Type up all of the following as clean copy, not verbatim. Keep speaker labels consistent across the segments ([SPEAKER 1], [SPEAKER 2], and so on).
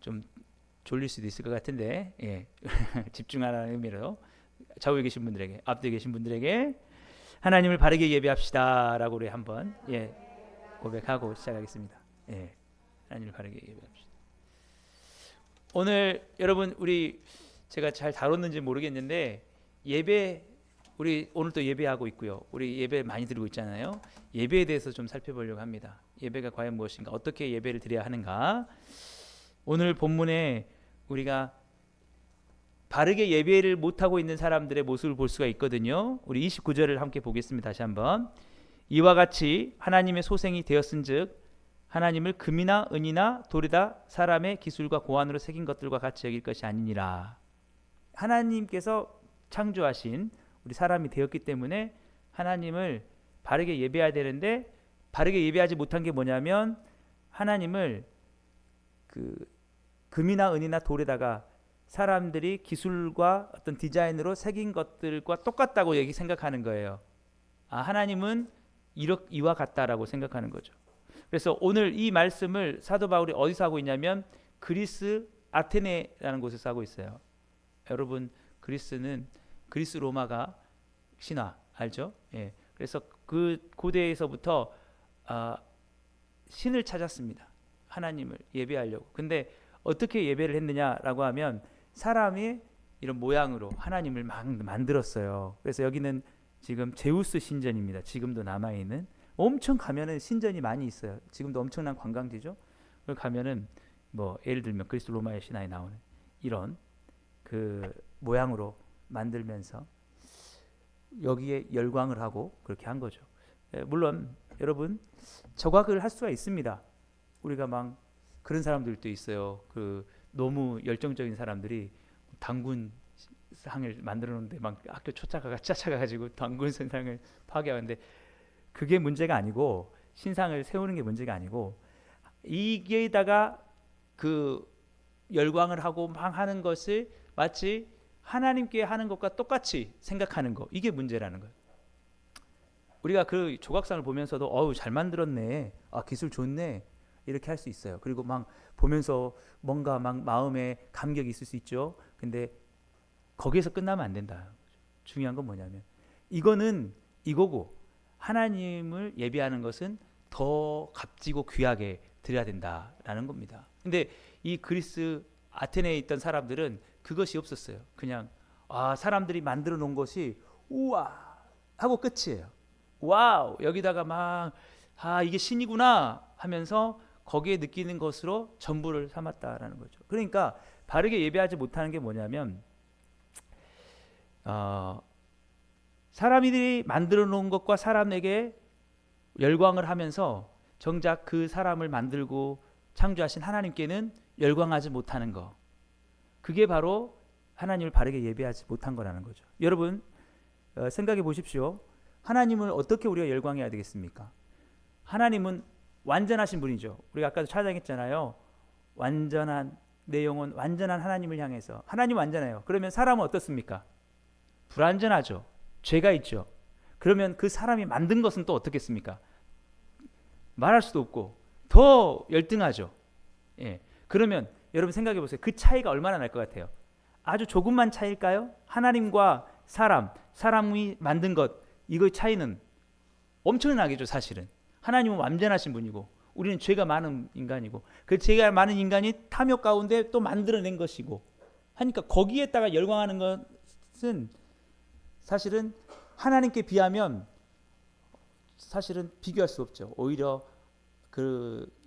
[SPEAKER 1] 좀 졸릴 수도 있을 것 같은데, 예. 집중하라는 의미로 좌우에 계신 분들에게, 앞뒤에 계신 분들에게 하나님을 바르게 예배합시다라고 우리 한번 고백하고 시작하겠습니다. 예. 하나님을 바르게 예배합시다. 오늘 여러분 우리 제가 잘 다뤘는지 모르겠는데 예배 우리 오늘 또 예배하고 있고요. 우리 예배 많이 드리고 있잖아요. 예배에 대해서 좀 살펴보려고 합니다. 예배가 과연 무엇인가? 어떻게 예배를 드려야 하는가? 오늘 본문에 우리가 바르게 예배를 못하고 있는 사람들의 모습을 볼 수가 있거든요. 우리 29절을 함께 보겠습니다. 다시 한번. 이와 같이 하나님의 소생이 되었은즉 하나님을 금이나 은이나 돌이다 사람의 기술과 고안으로 새긴 것들과 같이 여길 것이 아니니라. 하나님께서 창조하신 우리 사람이 되었기 때문에 하나님을 바르게 예배해야 되는데 바르게 예배하지 못한 게 뭐냐면 하나님을 금이나 은이나 돌에다가 사람들이 기술과 어떤 디자인으로 새긴 것들과 똑같다고 생각하는 거예요. 하나님은 이와 같다라고 생각하는 거죠. 그래서 오늘 이 말씀을 사도 바울이 어디서 하고 있냐면 그리스 아테네라는 곳에서 하고 있어요. 여러분 그리스 로마가 신화 알죠? 예. 그래서 그 고대에서부터 신을 찾았습니다. 하나님을 예배하려고. 근데 어떻게 예배를 했느냐라고 하면 사람이 이런 모양으로 하나님을 막 만들었어요. 그래서 여기는 지금 제우스 신전입니다. 지금도 남아있는 엄청 가면은 신전이 많이 있어요. 지금도 엄청난 관광지죠. 거기 가면은 뭐 예를 들면 그리스 로마의 신화에 나오는 이런 그 모양으로 만들면서 여기에 열광을 하고 그렇게 한 거죠. 물론 여러분 저각을 할 수가 있습니다. 우리가 막 그런 사람들도 있어요. 너무 열정적인 사람들이 당군 상을 만들어 놓는데 막 학교 쫓아가가지고 당군 상을 파괴하는데 그게 문제가 아니고 신상을 세우는 게 문제가 아니고 이게다가 열광을 하고 막 하는 것을 마치 하나님께 하는 것과 똑같이 생각하는 거 이게 문제라는 거예요. 우리가 그 조각상을 보면서도 잘 만들었네, 기술 좋네 이렇게 할 수 있어요. 그리고 막 보면서 뭔가 막 마음에 감격이 있을 수 있죠. 근데 거기에서 끝나면 안 된다. 중요한 건 뭐냐면 이거는 이거고 하나님을 예배하는 것은 더 값지고 귀하게 드려야 된다라는 겁니다. 근데 이 그리스 아테네에 있던 사람들은 그것이 없었어요. 그냥 사람들이 만들어 놓은 것이 우와 하고 끝이에요. 와우 여기다가 막 이게 신이구나 하면서 거기에 느끼는 것으로 전부를 삼았다라는 거죠. 그러니까 바르게 예배하지 못하는 게 뭐냐면 사람들이 만들어 놓은 것과 사람에게 열광을 하면서 정작 그 사람을 만들고 창조하신 하나님께는 열광하지 못하는 거. 그게 바로 하나님을 바르게 예배하지 못한 거라는 거죠. 여러분 생각해 보십시오. 하나님을 어떻게 우리가 열광해야 되겠습니까? 하나님은 완전하신 분이죠. 우리가 아까도 찬양했잖아요. 내 영혼 완전한 하나님을 향해서. 하나님 완전해요. 그러면 사람은 어떻습니까? 불완전하죠. 죄가 있죠. 그러면 그 사람이 만든 것은 또 어떻겠습니까? 말할 수도 없고 더 열등하죠. 예. 그러면 여러분 생각해 보세요. 그 차이가 얼마나 날 것 같아요? 아주 조금만 차이일까요? 하나님과 사람이 만든 것 이거의 차이는 엄청나겠죠. 사실은 하나님은 완전하신 분이고 우리는 죄가 많은 인간이고 그 죄가 많은 인간이 탐욕 가운데 또 만들어낸 것이고 하니까 거기에다가 열광하는 것은 사실은 하나님께 비하면 사실은 비교할 수 없죠. 오히려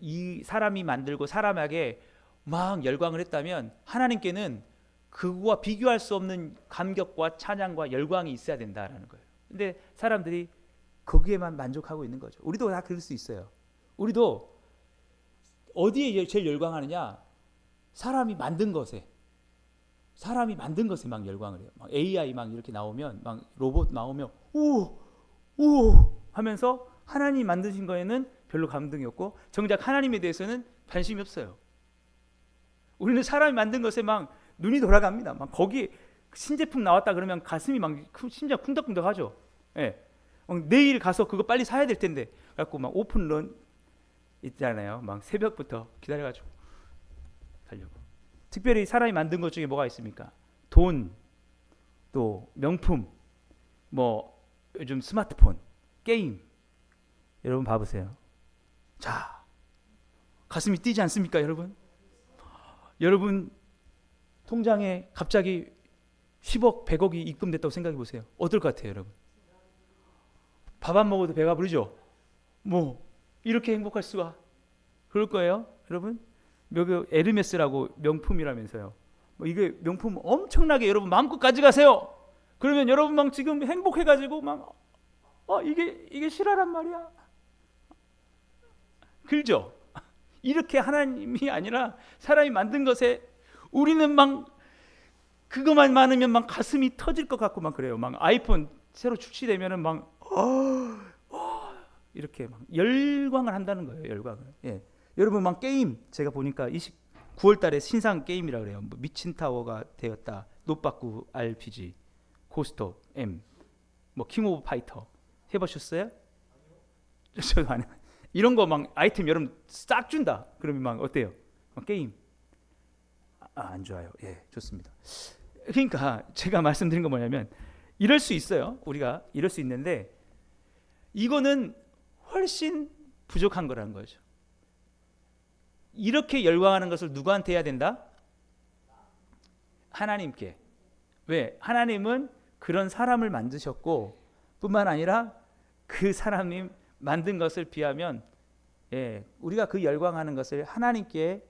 [SPEAKER 1] 이 사람이 만들고 사람에게 막 열광을 했다면 하나님께는 그거와 비교할 수 없는 감격과 찬양과 열광이 있어야 된다라는 거예요. 근데 사람들이 거기에만 만족하고 있는 거죠. 우리도 다 그럴 수 있어요. 우리도 어디에 제일 열광하느냐? 사람이 만든 것에 막 열광을 해요. 막 AI 막 이렇게 나오면 막 로봇 나오면 오 하면서 하나님 만드신 거에는 별로 감동이 없고 정작 하나님에 대해서는 관심이 없어요. 우리는 사람이 만든 것에 막 눈이 돌아갑니다. 막 거기 신제품 나왔다 그러면 가슴이 막 심지어 쿵덕쿵덕하죠. 예. 내일 가서 그거 빨리 사야 될 텐데 그래갖고 막 오픈런 있잖아요. 막 새벽부터 기다려가지고 가려고. 특별히 사람이 만든 것 중에 뭐가 있습니까? 돈, 또 명품, 뭐 요즘 스마트폰, 게임. 여러분 봐보세요. 자, 가슴이 뛰지 않습니까, 여러분? 여러분 통장에 갑자기 10억, 100억이 입금됐다고 생각해 보세요. 어떨 것 같아요, 여러분? 밥 안 먹어도 배가 부르죠? 뭐 이렇게 행복할 수가? 그럴 거예요, 여러분? 여기 에르메스라고 명품이라면서요. 뭐 이게 명품 엄청나게 여러분 마음껏 가져가세요. 그러면 여러분 막 지금 행복해가지고 막 이게 실화란 말이야. 그죠? 이렇게 하나님이 아니라 사람이 만든 것에 우리는 막 그것만 많으면 막 가슴이 터질 것 같고 막 그래요. 막 아이폰 새로 출시되면은 막 이렇게 막 열광을 한다는 거예요. 열광을. 예. 여러분 막 게임 제가 보니까 9월달에 신상 게임이라 그래요. 뭐 미친 타워가 되었다. 노빠꾸 RPG, 고스톱 M, 뭐 킹 오브 파이터 해보셨어요? 저도 안 해. 이런 거 막 아이템 여러분 싹 준다. 그러면 막 어때요? 막 게임 안 좋아요. 예, 좋습니다. 그러니까 제가 말씀드린 건 뭐냐면 이럴 수 있어요. 우리가 이럴 수 있는데 이거는 훨씬 부족한 거라는 거죠. 이렇게 열광하는 것을 누구한테 해야 된다? 하나님께. 왜? 하나님은 그런 사람을 만드셨고 뿐만 아니라 그 사람이 만든 것을 비하면 우리가 그 열광하는 것을 하나님께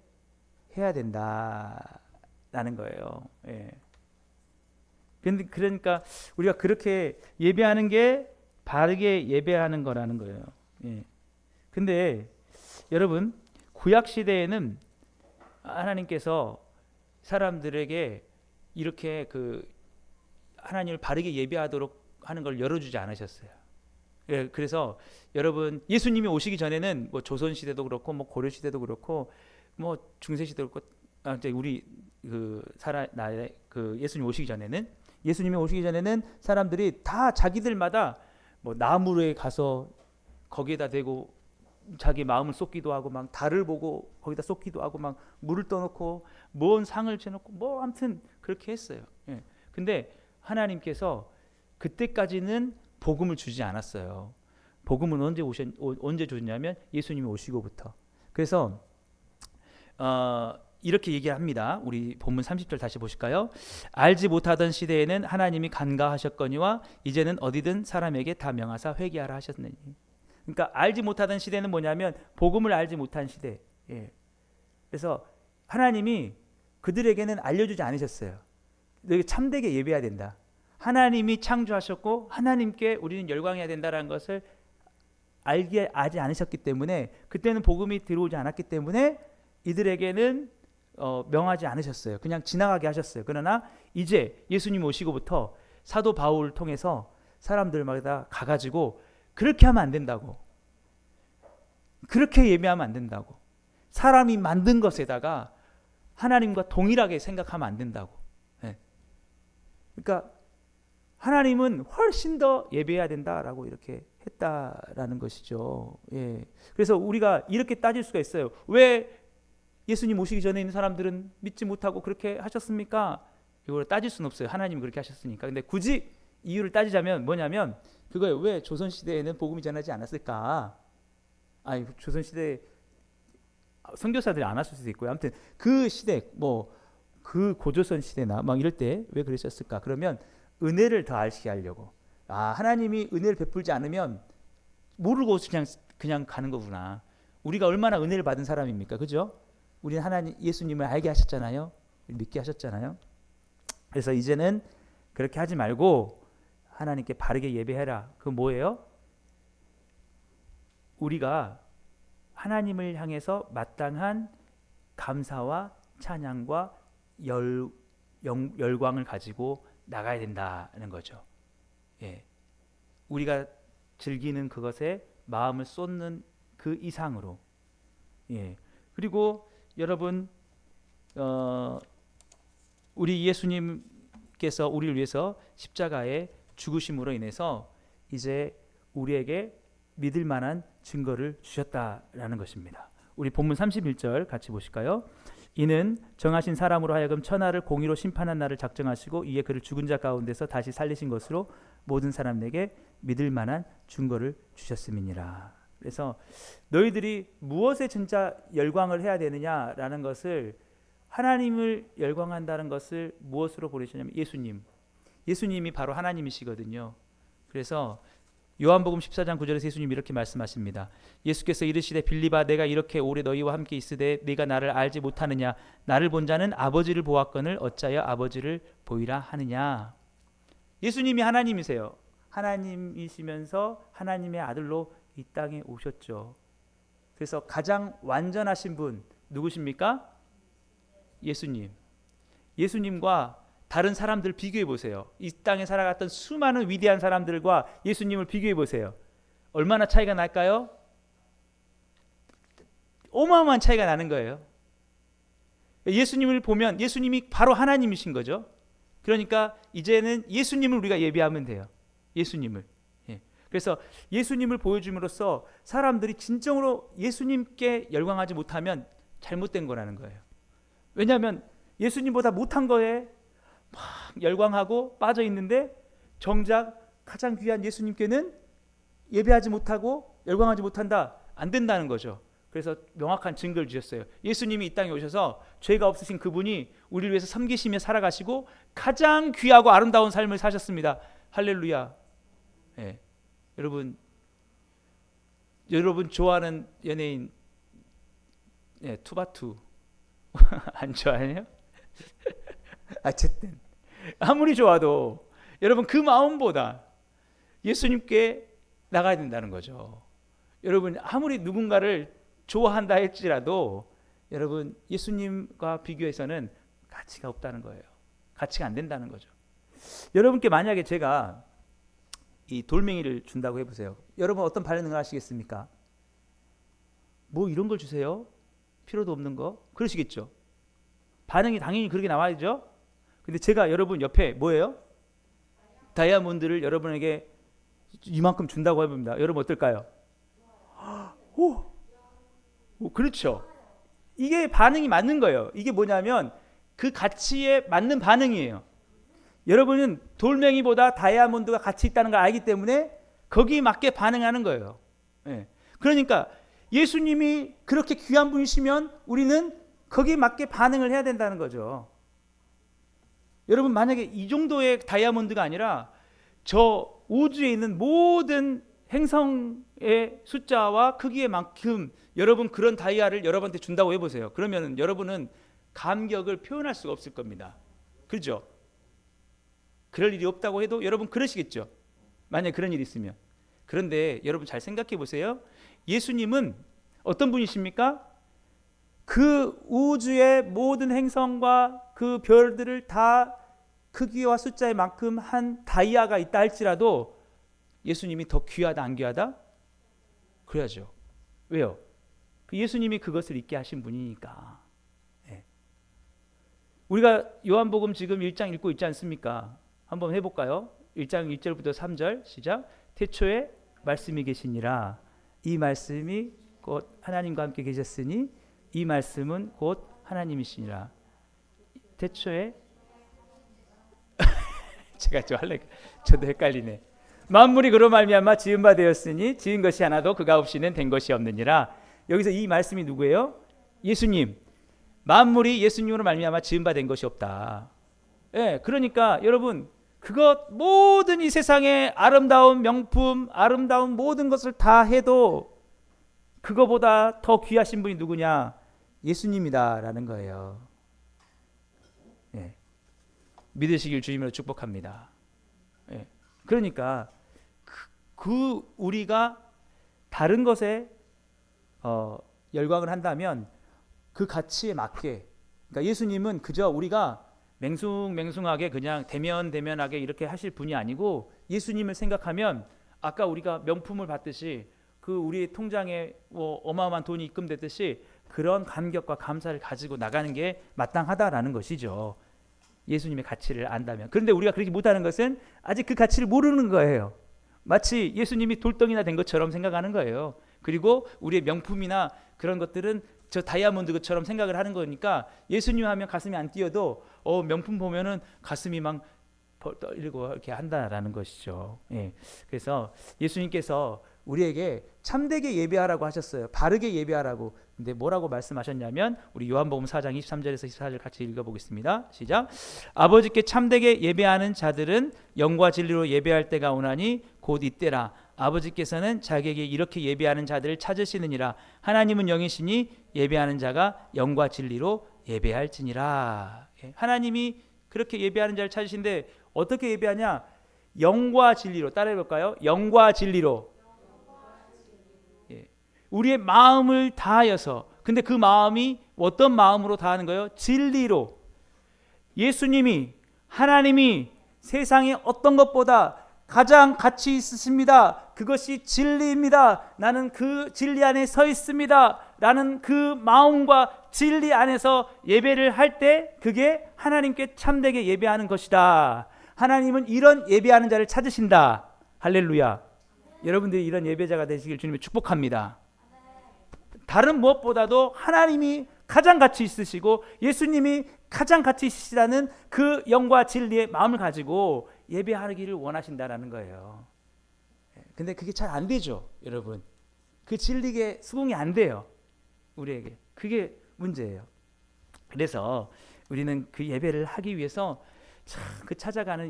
[SPEAKER 1] 해야 된다라는 거예요. 그러니까 우리가 그렇게 예배하는 게 바르게 예배하는 거라는 거예요. 근데 여러분 구약 시대에는 하나님께서 사람들에게 이렇게 그 하나님을 바르게 예배하도록 하는 걸 열어주지 않으셨어요. 그래서 여러분 예수님이 오시기 전에는 뭐 조선 시대도 그렇고 뭐 고려 시대도 그렇고 뭐 중세 시대도 그렇고 우리 예수님 오시기 전에는 사람들이 다 자기들마다 뭐 나무에 가서 거기에다 대고 자기 마음을 쏟기도 하고 막 달을 보고 거기다 쏟기도 하고 막 물을 떠놓고 뭔 상을 쳐놓고 뭐 아무튼 그렇게 했어요. 근데 하나님께서 그때까지는 복음을 주지 않았어요. 복음은 언제 줬냐면 예수님이 오시고부터. 그래서 이렇게 얘기합니다. 우리 본문 30절 다시 보실까요? 알지 못하던 시대에는 하나님이 간과하셨거니와 이제는 어디든 사람에게 다 명하사 회개하라 하셨느니. 그러니까 알지 못하던 시대는 뭐냐면 복음을 알지 못한 시대. 그래서 하나님이 그들에게는 알려주지 않으셨어요. 너희 참되게 예배해야 된다. 하나님이 창조하셨고 하나님께 우리는 열광해야 된다는 것을 알지 않으셨기 때문에 그때는 복음이 들어오지 않았기 때문에 이들에게는 명하지 않으셨어요. 그냥 지나가게 하셨어요. 그러나 이제 예수님 오시고부터 사도 바울을 통해서 사람들마다 가가지고 그렇게 하면 안 된다고, 그렇게 예배하면 안 된다고, 사람이 만든 것에다가 하나님과 동일하게 생각하면 안 된다고. 그러니까 하나님은 훨씬 더 예배해야 된다라고 이렇게 했다라는 것이죠. 그래서 우리가 이렇게 따질 수가 있어요. 왜 예수님 오시기 전에 있는 사람들은 믿지 못하고 그렇게 하셨습니까? 이걸 따질 수는 없어요. 하나님이 그렇게 하셨으니까. 근데 굳이 이유를 따지자면 뭐냐면 그거예요. 왜 조선시대에는 복음이 전하지 않았을까? 조선시대 선교사들이 안 왔을 수도 있고요. 아무튼 그 시대 그 고조선 시대나 막 이럴 때 왜 그러셨을까? 그러면 은혜를 더 알게 하려고. 하나님이 은혜를 베풀지 않으면 모르고 그냥 가는 거구나. 우리가 얼마나 은혜를 받은 사람입니까? 그죠? 우리는 하나님 예수님을 알게 하셨잖아요. 믿게 하셨잖아요. 그래서 이제는 그렇게 하지 말고 하나님께 바르게 예배해라. 그 뭐예요? 우리가 하나님을 향해서 마땅한 감사와 찬양과 열광을 가지고 나가야 된다는 거죠. 우리가 즐기는 그것에 마음을 쏟는 그 이상으로. 그리고 여러분 우리 예수님께서 우리를 위해서 십자가에 죽으심으로 인해서 이제 우리에게 믿을 만한 증거를 주셨다라는 것입니다. 우리 본문 31절 같이 보실까요? 이는 정하신 사람으로 하여금 천하를 공의로 심판한 날을 작정하시고 이에 그를 죽은 자 가운데서 다시 살리신 것으로 모든 사람에게 믿을 만한 증거를 주셨음이니라. 그래서 너희들이 무엇에 진짜 열광을 해야 되느냐라는 것을, 하나님을 열광한다는 것을 무엇으로 보내시냐면 예수님이 바로 하나님이시거든요. 그래서 요한복음 14장 9절에서 예수님이 이렇게 말씀하십니다. 예수께서 이르시되 빌립아, 내가 이렇게 오래 너희와 함께 있으되 네가 나를 알지 못하느냐? 나를 본 자는 아버지를 보았거늘 어찌하여 아버지를 보이라 하느냐? 예수님이 하나님이세요. 하나님이시면서 하나님의 아들로 이 땅에 오셨죠. 그래서 가장 완전하신 분 누구십니까? 예수님과 다른 사람들 비교해 보세요. 이 땅에 살아갔던 수많은 위대한 사람들과 예수님을 비교해 보세요. 얼마나 차이가 날까요? 어마어마한 차이가 나는 거예요. 예수님을 보면 예수님이 바로 하나님이신 거죠. 그러니까 이제는 예수님을 우리가 예배하면 돼요. 예수님을. 그래서 예수님을 보여줌으로써 사람들이 진정으로 예수님께 열광하지 못하면 잘못된 거라는 거예요. 왜냐하면 예수님보다 못한 거에 막 열광하고 빠져 있는데 정작 가장 귀한 예수님께는 예배하지 못하고 열광하지 못한다. 안 된다는 거죠. 그래서 명확한 증거를 주셨어요. 예수님이 이 땅에 오셔서 죄가 없으신 그분이 우리를 위해서 섬기시며 살아가시고 가장 귀하고 아름다운 삶을 사셨습니다. 할렐루야. 여러분 좋아하는 연예인 투바투 안 좋아해요? 어쨌든 아무리 좋아도 여러분 그 마음보다 예수님께 나가야 된다는 거죠. 여러분 아무리 누군가를 좋아한다 할지라도 여러분 예수님과 비교해서는 가치가 없다는 거예요. 가치가 안 된다는 거죠. 여러분께 만약에 제가 이 돌멩이를 준다고 해보세요. 여러분 어떤 반응을 하시겠습니까? 뭐 이런 걸 주세요? 필요도 없는 거? 그러시겠죠. 반응이 당연히 그렇게 나와야죠. 근데 제가 여러분 옆에 뭐예요? 다이아몬드를 여러분에게 이만큼 준다고 해봅니다. 여러분 어떨까요? 그렇죠. 이게 반응이 맞는 거예요. 이게 뭐냐면 그 가치에 맞는 반응이에요. 여러분은 돌멩이보다 다이아몬드가 가치 있다는 걸 알기 때문에 거기에 맞게 반응하는 거예요. 그러니까 예수님이 그렇게 귀한 분이시면 우리는 거기에 맞게 반응을 해야 된다는 거죠. 여러분 만약에 이 정도의 다이아몬드가 아니라 저 우주에 있는 모든 행성의 숫자와 크기에만큼 여러분 그런 다이아를 여러분한테 준다고 해보세요. 그러면 여러분은 감격을 표현할 수가 없을 겁니다. 그렇죠? 그럴 일이 없다고 해도 여러분 그러시겠죠. 만약에 그런 일이 있으면. 그런데 여러분 잘 생각해 보세요. 예수님은 어떤 분이십니까? 그 우주의 모든 행성과 그 별들을 다 크기와 숫자에 만큼 한 다이아가 있다 할지라도 예수님이 더 귀하다 안 귀하다? 그래야죠. 왜요? 그 예수님이 그것을 있게 하신 분이니까. 우리가 요한복음 지금 1장 읽고 있지 않습니까? 한번 해볼까요? 1장 1절부터 3절 시작. 태초에 말씀이 계시니라. 이 말씀이 곧 하나님과 함께 계셨으니 이 말씀은 곧 하나님이시니라. 태초에 제가 좀 할래 저도 헷갈리네. 만물이 그로 말미암아 지은 바 되었으니 지은 것이 하나도 그가 없이는 된 것이 없느니라. 여기서 이 말씀이 누구예요? 예수님. 만물이 예수님으로 말미암아 지은 바 된 것이 없다. 그러니까 여러분 그것 모든 이 세상의 아름다운 명품, 아름다운 모든 것을 다 해도 그거보다 더 귀하신 분이 누구냐? 예수님이다라는 거예요. 믿으시길 주님으로 축복합니다. 그러니까 우리가 다른 것에 열광을 한다면 그 가치에 맞게, 그러니까 예수님은 그저 우리가 맹숭맹숭하게 그냥 대면하게 이렇게 하실 분이 아니고 예수님을 생각하면 아까 우리가 명품을 받듯이 그 우리 통장에 어마어마한 돈이 입금됐듯이 그런 감격과 감사를 가지고 나가는 게 마땅하다라는 것이죠. 예수님의 가치를 안다면. 그런데 우리가 그렇게 못하는 것은 아직 그 가치를 모르는 거예요. 마치 예수님이 돌덩이나 된 것처럼 생각하는 거예요. 그리고 우리의 명품이나 그런 것들은 저 다이아몬드처럼 생각을 하는 거니까 예수님 하면 가슴이 안 뛰어도 명품 보면은 가슴이 막 떨리고 이렇게 한다라는 것이죠. 예. 그래서 예수님께서 우리에게 참되게 예배하라고 하셨어요. 바르게 예배하라고. 근데 뭐라고 말씀하셨냐면 우리 요한복음 4장 23절에서 24절 같이 읽어보겠습니다. 시작. 아버지께 참되게 예배하는 자들은 영과 진리로 예배할 때가 오나니 곧 이때라. 아버지께서는 자기에게 이렇게 예배하는 자들을 찾으시느니라. 하나님은 영이시니 예배하는 자가 영과 진리로 예배할지니라. 하나님이 그렇게 예배하는 자를 찾으신데 어떻게 예배하냐? 영과 진리로. 따라해볼까요? 영과 진리로. 우리의 마음을 다하여서. 근데 그 마음이 어떤 마음으로 다하는 거예요? 진리로. 예수님이, 하나님이 세상에 어떤 것보다 가장 가치 있으십니다. 그것이 진리입니다. 나는 그 진리 안에 서 있습니다. 라는 그 마음과 진리 안에서 예배를 할 때 그게 하나님께 참되게 예배하는 것이다. 하나님은 이런 예배하는 자를 찾으신다. 할렐루야. 여러분들이 이런 예배자가 되시길 주님이 축복합니다. 다른 무엇보다도 하나님이 가장 가치 있으시고 예수님이 가장 가치 있으시다는 그 영과 진리의 마음을 가지고 예배하기를 원하신다라는 거예요. 근데 그게 잘 안 되죠, 여러분. 그 진리에 수긍이 안 돼요, 우리에게. 그게 문제예요. 그래서 우리는 그 예배를 하기 위해서 그 찾아가는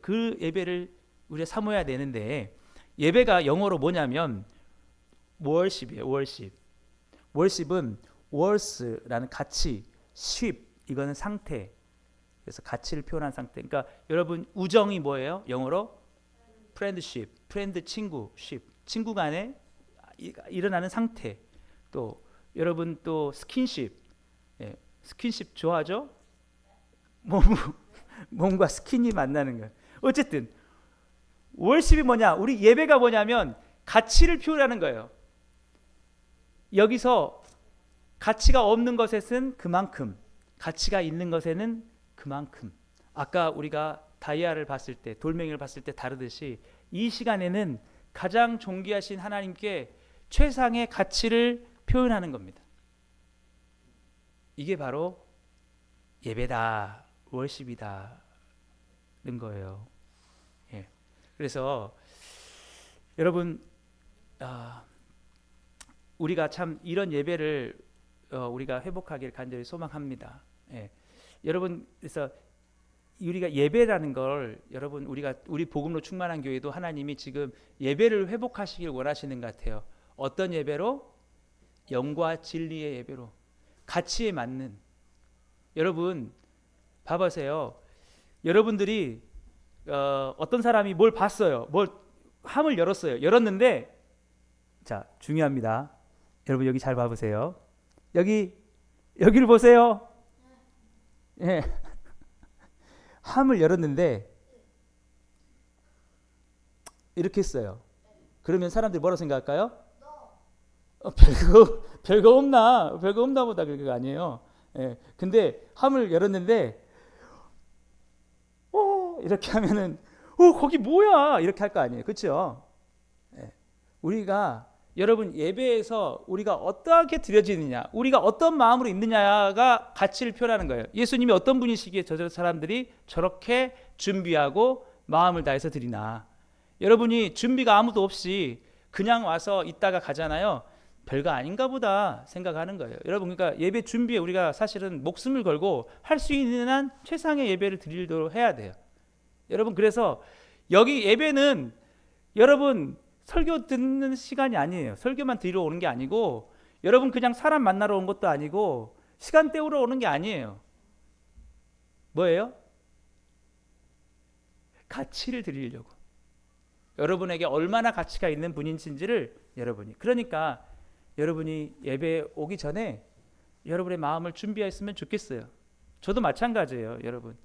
[SPEAKER 1] 그 예배를 우리가 사모해야 되는데, 예배가 영어로 뭐냐면 월십이에요. 월십은 worth라는 가치, ship 이거는 상태. 그래서 가치를 표현한 상태. 그러니까 여러분 우정이 뭐예요? 영어로 friendship, friend 친구, ship 친구 간에 일어나는 상태. 또 여러분 또 스킨십, 스킨십 좋아하죠? 몸과 스킨이 만나는 거예요. 어쨌든 월십이 뭐냐? 우리 예배가 뭐냐면 가치를 표현하는 거예요. 여기서 가치가 없는 것에는 그만큼, 가치가 있는 것에는 그만큼. 아까 우리가 다이아를 봤을 때, 돌멩이를 봤을 때 다르듯이 이 시간에는 가장 존귀하신 하나님께 최상의 가치를 표현하는 겁니다. 이게 바로 예배다, 월십이다는 거예요. 예. 그래서 여러분, 우리가 참 이런 예배를 우리가 회복하길 간절히 소망합니다. 예. 여러분, 그래서 우리가 예배라는 걸, 여러분 우리 복음으로 충만한 교회도 하나님이 지금 예배를 회복하시길 원하시는 것 같아요. 어떤 예배로? 영과 진리의 예배로, 가치에 맞는. 여러분 봐보세요. 여러분들이 어떤 사람이 뭘 봤어요. 뭘 함을 열었어요. 열었는데, 자, 중요합니다. 여러분 여기 잘 봐보세요. 여기를 보세요. 예. 함을 열었는데 이렇게 했어요. 그러면 사람들이 뭐라고 생각할까요? 별거 없나 보다. 그거 아니에요. 예. 근데 함을 열었는데 이렇게 하면은 거기 뭐야 이렇게 할 거 아니에요. 그렇죠? 예. 우리가 여러분 예배에서 우리가 어떻게 드려지느냐, 우리가 어떤 마음으로 있느냐가 가치를 표현하는 거예요. 예수님이 어떤 분이시기에 저 사람들이 저렇게 준비하고 마음을 다해서 드리나. 여러분이 준비가 아무도 없이 그냥 와서 있다가 가잖아요. 별거 아닌가 보다 생각하는 거예요. 여러분, 그러니까 예배 준비에 우리가 사실은 목숨을 걸고 할 수 있는 한 최상의 예배를 드리도록 해야 돼요. 여러분, 그래서 여기 예배는 여러분 설교 듣는 시간이 아니에요. 설교만 들으러 오는 게 아니고, 여러분 그냥 사람 만나러 온 것도 아니고, 시간 때우러 오는 게 아니에요. 뭐예요? 가치를 드리려고. 여러분에게 얼마나 가치가 있는 분인지를 여러분이. 그러니까 여러분이 예배 오기 전에 여러분의 마음을 준비했으면 좋겠어요. 저도 마찬가지예요, 여러분.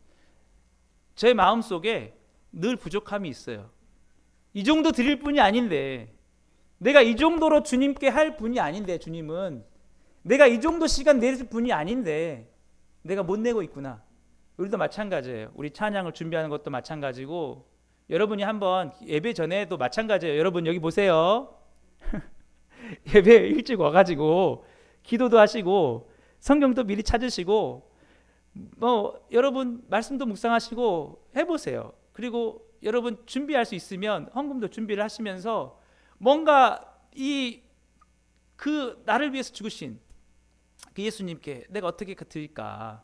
[SPEAKER 1] 제 마음 속에 늘 부족함이 있어요. 이 정도 드릴 분이 아닌데, 내가 이 정도로 주님께 할 분이 아닌데, 주님은 내가 이 정도 시간 낼 분이 아닌데 내가 못 내고 있구나. 우리도 마찬가지예요. 우리 찬양을 준비하는 것도 마찬가지고, 여러분이 한번 예배 전에도 마찬가지예요. 여러분 여기 보세요. 예배 일찍 와가지고 기도도 하시고 성경도 미리 찾으시고 여러분 말씀도 묵상하시고 해보세요. 그리고 여러분 준비할 수 있으면 헌금도 준비를 하시면서 뭔가 그 나를 위해서 죽으신 그 예수님께 내가 어떻게 드릴까?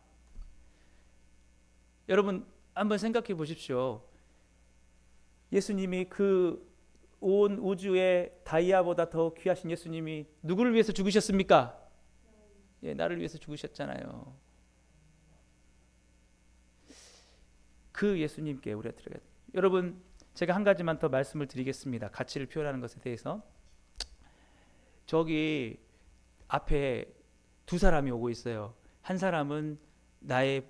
[SPEAKER 1] 여러분 한번 생각해 보십시오. 예수님이 그 온 우주의 다이아보다 더 귀하신 예수님이 누구를 위해서 죽으셨습니까? 예, 나를 위해서 죽으셨잖아요. 그 예수님께 우리가 드려야 돼요. 여러분 제가 한 가지만 더 말씀을 드리겠습니다. 가치를 표현하는 것에 대해서. 저기 앞에 두 사람이 오고 있어요. 한 사람은 나의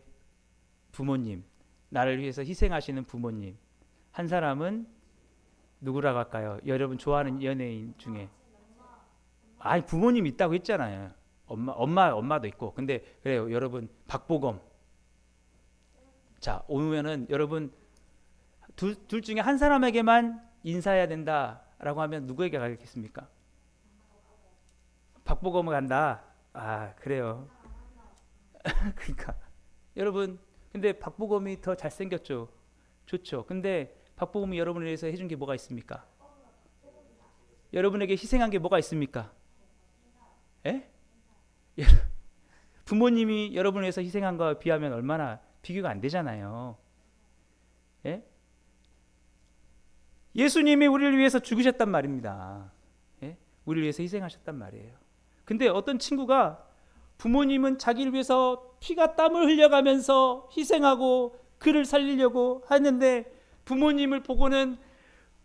[SPEAKER 1] 부모님, 나를 위해서 희생하시는 부모님. 한 사람은 누구라고 할까요? 여러분 좋아하는 연예인 중에. 아니 부모님 있다고 했잖아요. 엄마도 있고. 근데 그래요. 여러분 박보검. 자 오면은 여러분 둘 중에 한 사람에게만 인사해야 된다라고 하면 누구에게 가겠습니까? 박보검을 간다. 아 그래요. 그러니까 여러분 근데 박보검이 더 잘생겼죠. 좋죠. 근데 박보검이 여러분을 위해서 해준 게 뭐가 있습니까? 여러분에게 희생한 게 뭐가 있습니까? 예? 부모님이 여러분을 위해서 희생한 거에 비하면 얼마나 비교가 안 되잖아요. 예? 예수님이 우리를 위해서 죽으셨단 말입니다. 예? 우리를 위해서 희생하셨단 말이에요. 근데 어떤 친구가 부모님은 자기를 위해서 피가 땀을 흘려가면서 희생하고 그를 살리려고 하는데 부모님을 보고는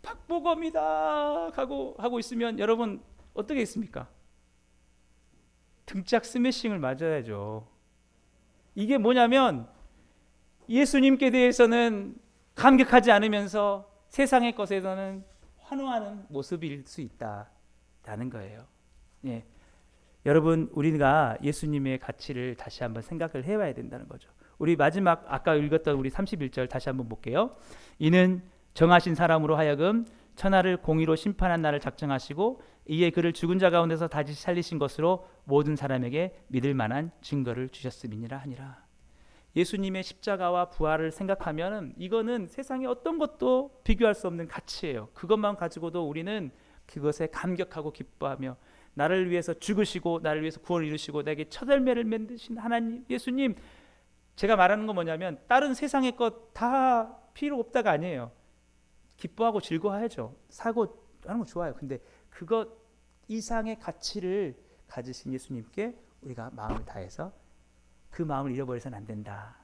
[SPEAKER 1] 박보검이다 하고 있으면 여러분 어떻게 했습니까? 등짝 스매싱을 맞아야죠. 이게 뭐냐면 예수님께 대해서는 감격하지 않으면서 세상의 것에서는 환호하는 모습일 수 있다라는 거예요. 예. 여러분 우리가 예수님의 가치를 다시 한번 생각을 해봐야 된다는 거죠. 우리 마지막 아까 읽었던 우리 31절 다시 한번 볼게요. 이는 정하신 사람으로 하여금 천하를 공의로 심판한 날을 작정하시고 이에 그를 죽은 자 가운데서 다시 살리신 것으로 모든 사람에게 믿을 만한 증거를 주셨음이니라 하니라. 예수님의 십자가와 부활을 생각하면 이거는 세상의 어떤 것도 비교할 수 없는 가치예요. 그것만 가지고도 우리는 그것에 감격하고 기뻐하며 나를 위해서 죽으시고 나를 위해서 구원을 이루시고 내게 첫 열매를 맺으신 하나님 예수님. 제가 말하는 건 뭐냐면 다른 세상의 것 다 필요 없다가 아니에요. 기뻐하고 즐거워하죠. 사고 하는 거 좋아요. 근데 그것 이상의 가치를 가지신 예수님께 우리가 마음을 다해서 그 마음을 잃어버려서는 안 된다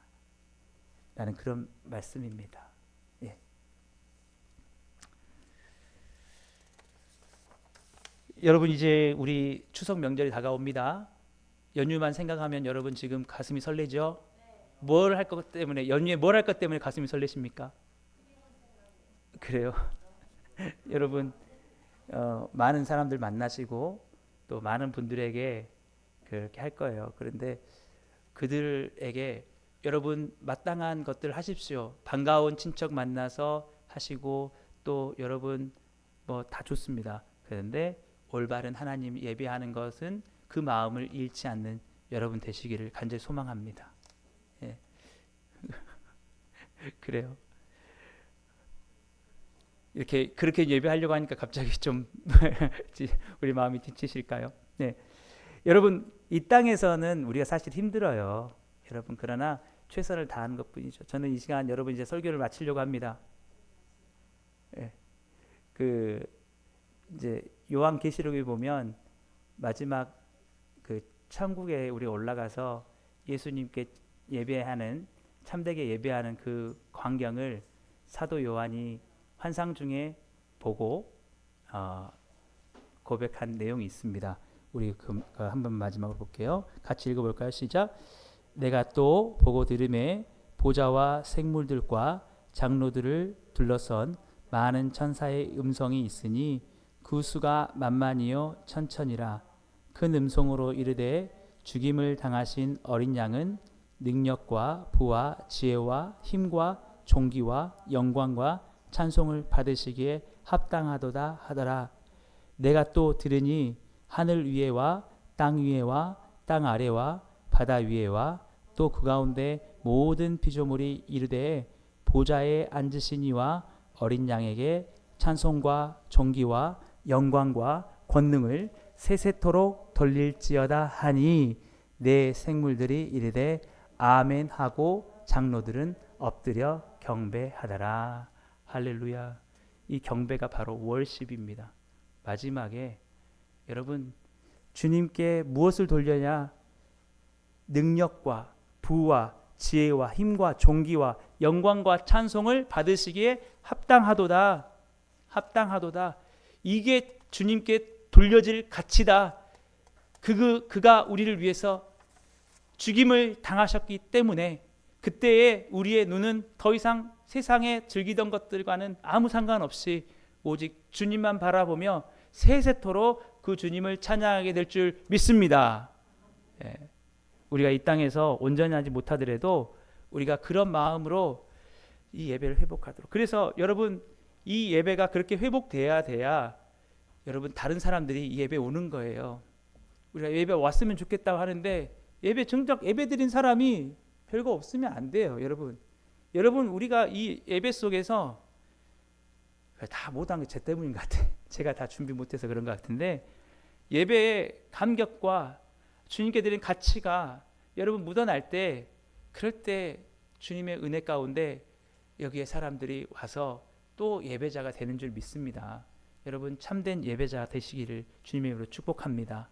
[SPEAKER 1] 라는 그런 말씀입니다. 예. 여러분 이제 우리 추석 명절이 다가옵니다. 연휴만 생각하면 여러분 지금 가슴이 설레죠? 뭘 할 것 때문에 연휴에 뭘 할 것 때문에 가슴이 설레십니까? 그래요. 여러분 많은 사람들 만나시고 또 많은 분들에게 그렇게 할 거예요. 그런데 그들에게 여러분 마땅한 것들 하십시오. 반가운 친척 만나서 하시고 또 여러분 뭐 다 좋습니다. 그런데 올바른 하나님 예배하는 것은 그 마음을 잃지 않는 여러분 되시기를 간절히 소망합니다. 예. 그래요. 이렇게 그렇게 예배하려고 하니까 갑자기 좀 우리 마음이 지치실까요? 네. 여러분 이 땅에서는 우리가 사실 힘들어요. 여러분 그러나 최선을 다하는 것뿐이죠. 저는 이 시간 여러분 이제 설교를 마치려고 합니다. 예. 그 이제 요한계시록에 보면 마지막 그 천국에 우리 올라가서 예수님께 예배하는 참되게 예배하는 그 광경을 사도 요한이 환상 중에 보고 고백한 내용이 있습니다. 우리 한번 마지막으로 볼게요. 같이 읽어볼까요? 시작. 내가 또 보고 들음에 보좌와 생물들과 장로들을 둘러선 많은 천사의 음성이 있으니 그 수가 만만이요 천천이라. 큰 음성으로 이르되 죽임을 당하신 어린 양은 능력과 부와 지혜와 힘과 존귀와 영광과 찬송을 받으시기에 합당하도다 하더라. 내가 또 들으니 하늘 위에와 땅 위에와 땅 아래와 바다 위에와 또 그 가운데 모든 피조물이 이르되 보좌에 앉으신 이와 어린 양에게 찬송과 존귀와 영광과 권능을 세세토록 돌릴지어다 하니 내 생물들이 이르되 아멘 하고 장로들은 엎드려 경배하더라. 할렐루야. 이 경배가 바로 월십입니다. 마지막에 여러분 주님께 무엇을 돌려냐? 능력과 부와 지혜와 힘과 존귀와 영광과 찬송을 받으시기에 합당하도다. 합당하도다. 이게 주님께 돌려질 가치다. 그가 우리를 위해서 죽임을 당하셨기 때문에 그때에 우리의 눈은 더 이상 세상에 즐기던 것들과는 아무 상관없이 오직 주님만 바라보며 세세토록 그 주님을 찬양하게 될 줄 믿습니다. 우리가 이 땅에서 온전히 하지 못하더라도 우리가 그런 마음으로 이 예배를 회복하도록. 그래서 여러분 이 예배가 그렇게 회복돼야 여러분 다른 사람들이 이 예배 오는 거예요. 우리가 예배 왔으면 좋겠다고 하는데 정작 예배 드린 사람이 별거 없으면 안 돼요. 여러분 우리가 이 예배 속에서 다 못한 게 제 때문인 것 같아. 제가 다 준비 못해서 그런 것 같은데 예배의 감격과 주님께 드린 가치가 여러분 묻어날 때 그럴 때 주님의 은혜 가운데 여기에 사람들이 와서 또 예배자가 되는 줄 믿습니다. 여러분 참된 예배자 되시기를 주님의 이름으로 축복합니다.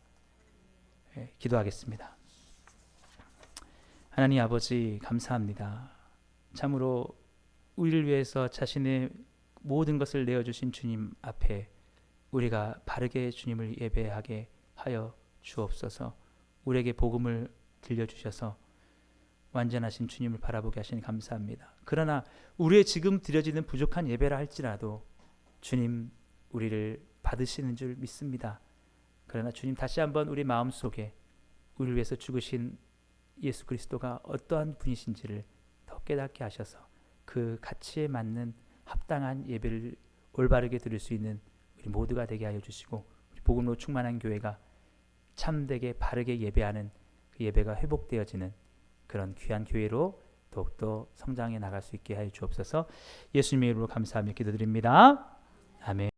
[SPEAKER 1] 기도하겠습니다. 하나님 아버지 감사합니다. 참으로 우리를 위해서 자신의 모든 것을 내어주신 주님 앞에 우리가 바르게 주님을 예배하게 하여 주옵소서. 우리에게 복음을 들려주셔서 완전하신 주님을 바라보게 하시니 감사합니다. 그러나 우리의 지금 드려지는 부족한 예배라 할지라도 주님 우리를 받으시는 줄 믿습니다. 그러나 주님 다시 한번 우리 마음속에 우리를 위해서 죽으신 예수 그리스도가 어떠한 분이신지를 더 깨닫게 하셔서 그 가치에 맞는 합당한 예배를 올바르게 드릴 수 있는 우리 모두가 되게 하여 주시고 우리 복음으로 충만한 교회가 참되게 바르게 예배하는 그 예배가 회복되어지는 그런 귀한 교회로 더욱더 성장해 나갈 수 있게 하여 주옵소서. 예수님의 이름으로 감사하며 기도드립니다. 아멘.